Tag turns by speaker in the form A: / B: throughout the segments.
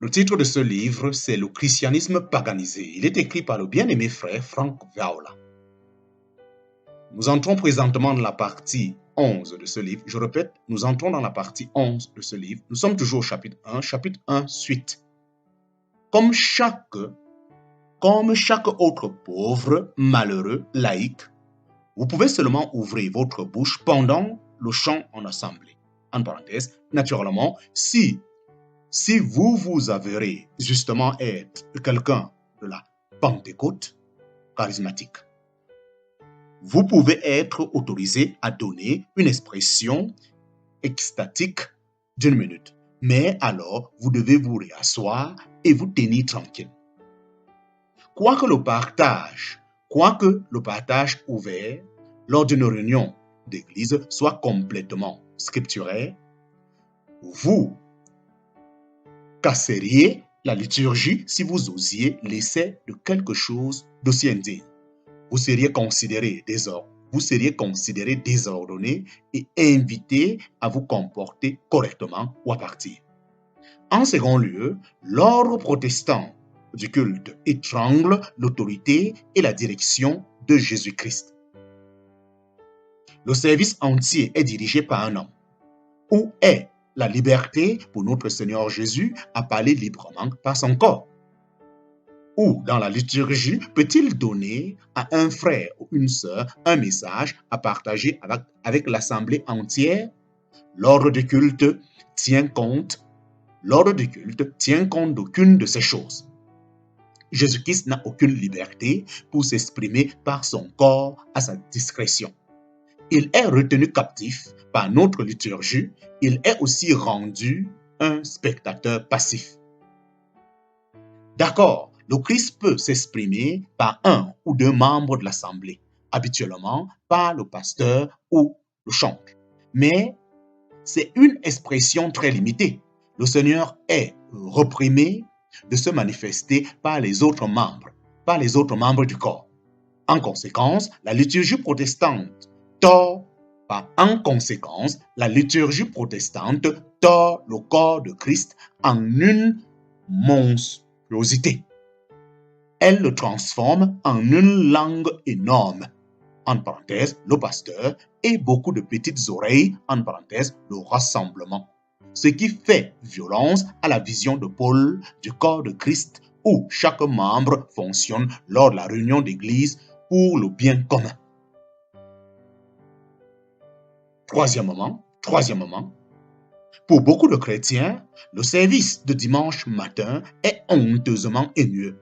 A: Le titre de ce livre, c'est Le christianisme paganisé. Il est écrit par le bien-aimé frère Frank Vaula. Nous entrons présentement dans la partie 11 de ce livre. Je répète, nous entrons dans la partie 11 de ce livre. Nous sommes toujours au chapitre 1, suite. Comme chaque autre pauvre, malheureux, laïc, vous pouvez seulement ouvrir votre bouche pendant le chant en assemblée. En parenthèse, naturellement, si vous vous avérez justement être quelqu'un de la Pentecôte charismatique, vous pouvez être autorisé à donner une expression extatique d'1 minute. Mais alors, vous devez vous réasseoir et vous tenir tranquille. Quoique le partage ouvert lors d'une réunion d'église soit complètement scripturaire, vous casseriez la liturgie si vous osiez laisser de quelque chose d'aussi indigne. Vous seriez considéré désordonné et invité à vous comporter correctement ou à partir. En second lieu, l'ordre protestant du culte étrangle l'autorité et la direction de Jésus-Christ. Le service entier est dirigé par un homme. Où est la liberté pour notre Seigneur Jésus à parler librement par son corps? Ou dans la liturgie, peut-il donner à un frère ou une sœur un message à partager avec l'assemblée entière? L'ordre du culte tient compte d'aucune de ces choses. Jésus-Christ n'a aucune liberté pour s'exprimer par son corps à sa discrétion. Il est retenu captif par notre liturgie. Il est aussi rendu un spectateur passif. D'accord, le Christ peut s'exprimer par un ou deux membres de l'assemblée, habituellement par le pasteur ou le chantre. Mais c'est une expression très limitée. Le Seigneur est réprimé de se manifester par les autres membres du corps. En conséquence, la liturgie protestante tord le corps de Christ en une monstruosité. Elle le transforme en une langue énorme, en parenthèse, le pasteur, et beaucoup de petites oreilles, en parenthèse, le rassemblement. Ce qui fait violence à la vision de Paul du corps de Christ où chaque membre fonctionne lors de la réunion d'église pour le bien commun. Troisièmement, pour beaucoup de chrétiens, le service de dimanche matin est honteusement ennuyeux.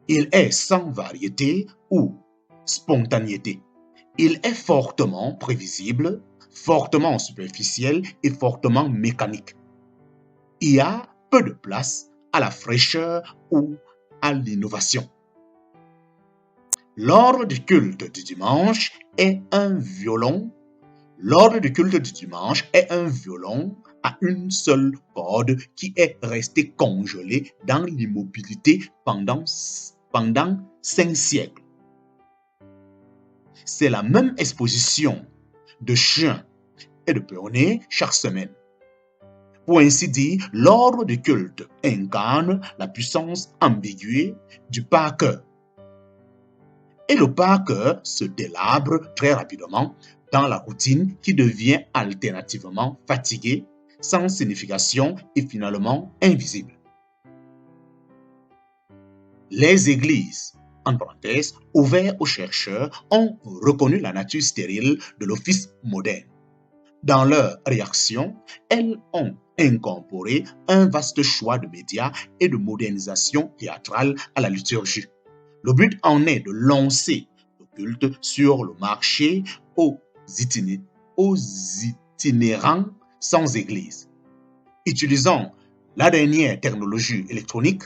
A: Il est sans variété ou spontanéité. Il est fortement prévisible, fortement superficiel et fortement mécanique. Il y a peu de place à la fraîcheur ou à l'innovation. L'ordre du culte du dimanche est un violon. L'ordre du culte du dimanche est un violon à une seule corde qui est resté congelé dans l'immobilité pendant 5 siècles. C'est la même exposition de chiens et de péonés chaque semaine. Pour ainsi dire, l'ordre du culte incarne la puissance ambiguë du par-cœur. Et le par-cœur se délabre très rapidement dans la routine qui devient alternativement fatiguée, sans signification et finalement invisible. Les églises, en parenthèse, ouvertes aux chercheurs, ont reconnu la nature stérile de l'office moderne. Dans leur réaction, elles ont incorporé un vaste choix de médias et de modernisation théâtrale à la liturgie. Le but en est de lancer le culte sur le marché aux itinérants sans église. Utilisant la dernière technologie électronique,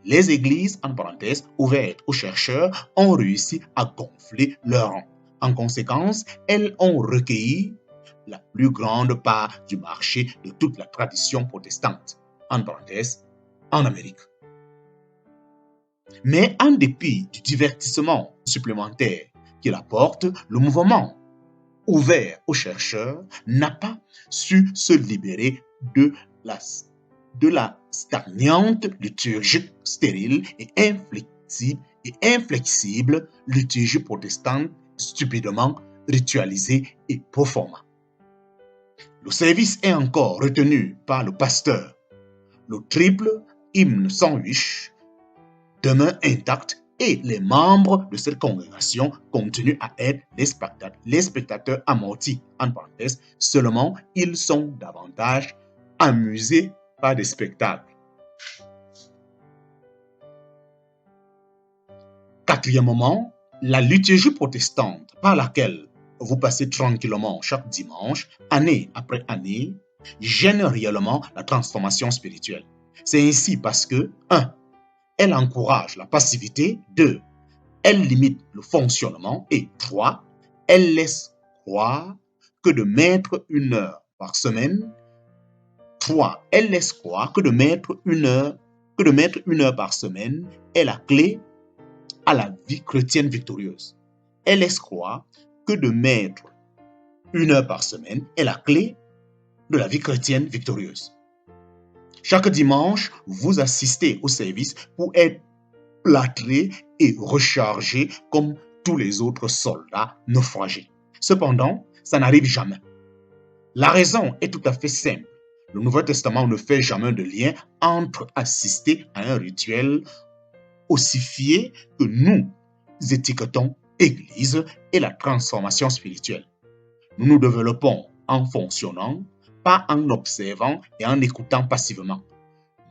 A: les églises, en parenthèse, ouvertes aux chercheurs, ont réussi à gonfler leur rang. En conséquence, elles ont recueilli la plus grande part du marché de toute la tradition protestante, en parenthèse, en Amérique. Mais en dépit du divertissement supplémentaire qu'il apporte, le mouvement ouvert aux chercheurs n'a pas su se libérer de la de la stagnante liturgie stérile et inflexible liturgie protestante stupidement ritualisée et pro forma. Le service est encore retenu par le pasteur. Le triple hymne 108 demeure intact et les membres de cette congrégation continuent à être les spectateurs amortis. En parenthèse, seulement ils sont davantage amusés par des spectacles. Quatrièmement, la liturgie protestante par laquelle vous passez tranquillement chaque dimanche, année après année, gêne réellement la transformation spirituelle. C'est ainsi parce que 1. Elle encourage la passivité. 2. Elle limite le fonctionnement. Et 3. Elle laisse croire que de mettre 1 heure par semaine. 3. Elle laisse croire que de mettre 1 heure par semaine est la clé à la vie chrétienne victorieuse. Elle laisse croire que de mettre 1 heure par semaine est la clé de la vie chrétienne victorieuse. Chaque dimanche, vous assistez au service pour être plâtré et rechargé comme tous les autres soldats naufragés. Cependant, ça n'arrive jamais. La raison est tout à fait simple. Le Nouveau Testament ne fait jamais de lien entre assister à un rituel ossifié que nous étiquetons Église et la transformation spirituelle. Nous nous développons en fonctionnant, pas en observant et en écoutant passivement.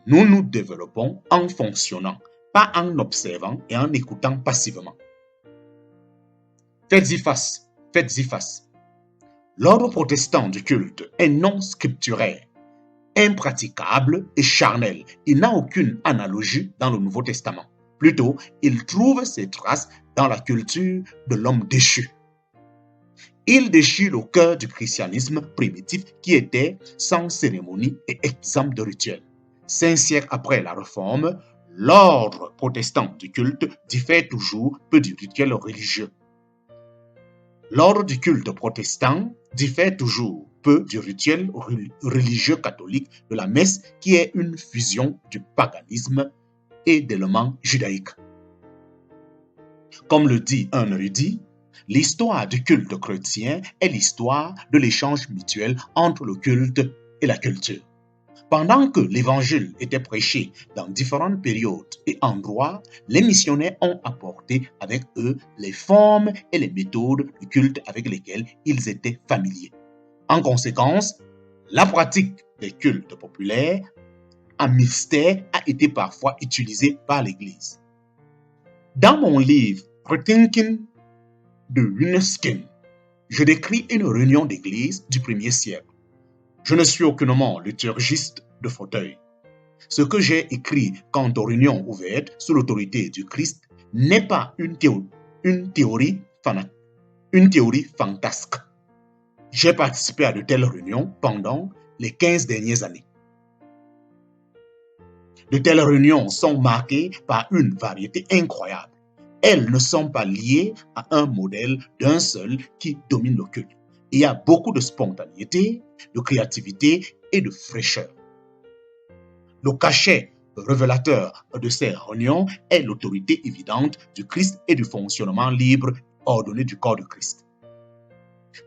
A: Nous nous développons en fonctionnant, pas en observant et en écoutant passivement. Faites-y face, faites-y face. L'ordre protestant du culte est non scripturaire, impraticable et charnel. Il n'a aucune analogie dans le Nouveau Testament. Plutôt, il trouve ses traces dans la culture de l'homme déchu. Il déchire le cœur du christianisme primitif qui était sans cérémonie et exempt de rituels. 5 siècles après la Réforme, l'ordre protestant du culte diffère toujours peu du rituel religieux. L'ordre du culte protestant diffère toujours peu du rituel religieux catholique de la messe qui est une fusion du paganisme et d'éléments judaïques. Comme le dit un érudit, l'histoire du culte chrétien est l'histoire de l'échange mutuel entre le culte et la culture. Pendant que l'évangile était prêché dans différentes périodes et endroits, les missionnaires ont apporté avec eux les formes et les méthodes du culte avec lesquelles ils étaient familiers. En conséquence, la pratique des cultes populaires en mystère a été parfois utilisée par l'Église. Dans mon livre Rethinking de Wineskin, je décris une réunion d'église du 1er siècle. Je ne suis aucunement liturgiste de fauteuil. Ce que j'ai écrit quant aux réunions ouvertes sous l'autorité du Christ n'est pas une théorie fantasque. J'ai participé à de telles réunions pendant les 15 dernières années. De telles réunions sont marquées par une variété incroyable. Elles ne sont pas liées à un modèle d'un seul qui domine le culte. Il y a beaucoup de spontanéité, de créativité et de fraîcheur. Le cachet révélateur de ces réunions est l'autorité évidente du Christ et du fonctionnement libre ordonné du corps de Christ.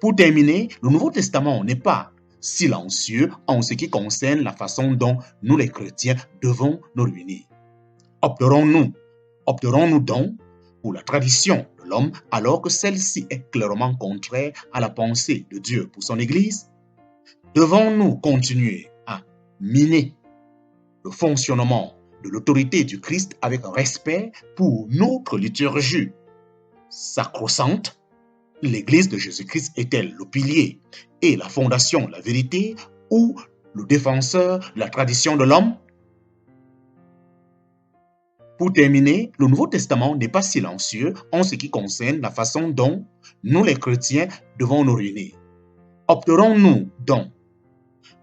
A: Pour terminer, le Nouveau Testament n'est pas silencieux en ce qui concerne la façon dont nous les chrétiens devons nous réunir. Opterons-nous donc pour la tradition de l'homme alors que celle-ci est clairement contraire à la pensée de Dieu pour son Église? Devons-nous continuer à miner le fonctionnement de l'autorité du Christ avec respect pour notre liturgie sacro-sainte? L'Église de Jésus-Christ est-elle le pilier et la fondation de la vérité ou le défenseur de la tradition de l'homme? Pour terminer, le Nouveau Testament n'est pas silencieux en ce qui concerne la façon dont nous les chrétiens devons nous réunir. Opterons-nous donc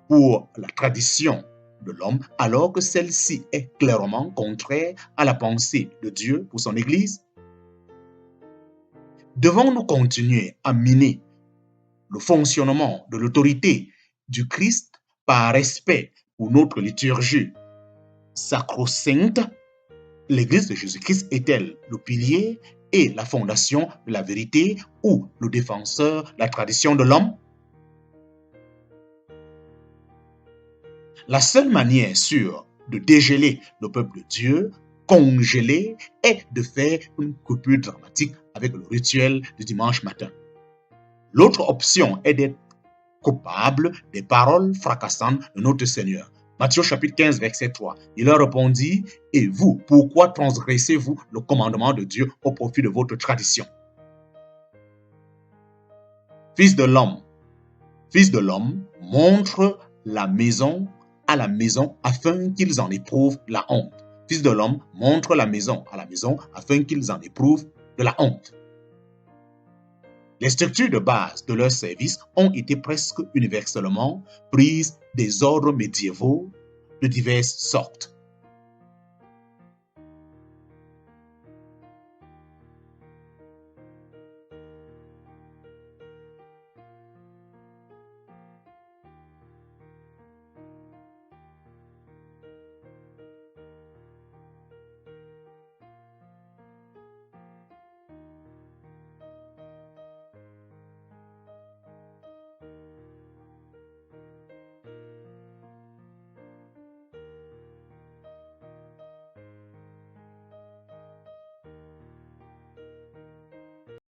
A: pour la tradition de l'homme alors que celle-ci est clairement contraire à la pensée de Dieu pour son Église? Devons-nous continuer à miner le fonctionnement de l'autorité du Christ par respect ou notre liturgie sacro-sainte, l'Église de Jésus-Christ est-elle le pilier et la fondation de la vérité ou le défenseur de la tradition de l'homme? La seule manière sûre de dégeler le peuple de Dieu, congeler, est de faire une coupure dramatique avec le rituel du dimanche matin. L'autre option est d'être coupable des paroles fracassantes de notre Seigneur. Matthieu chapitre 15, verset 3. Il leur répondit, « Et vous, pourquoi transgressez-vous le commandement de Dieu au profit de votre tradition? » Fils de l'homme, montre la maison à la maison afin qu'ils en éprouvent la honte. Fils de l'homme, montre la maison à la maison afin qu'ils en éprouvent de la honte. Les structures de base de leur service ont été presque universellement prises des ordres médiévaux de diverses sortes.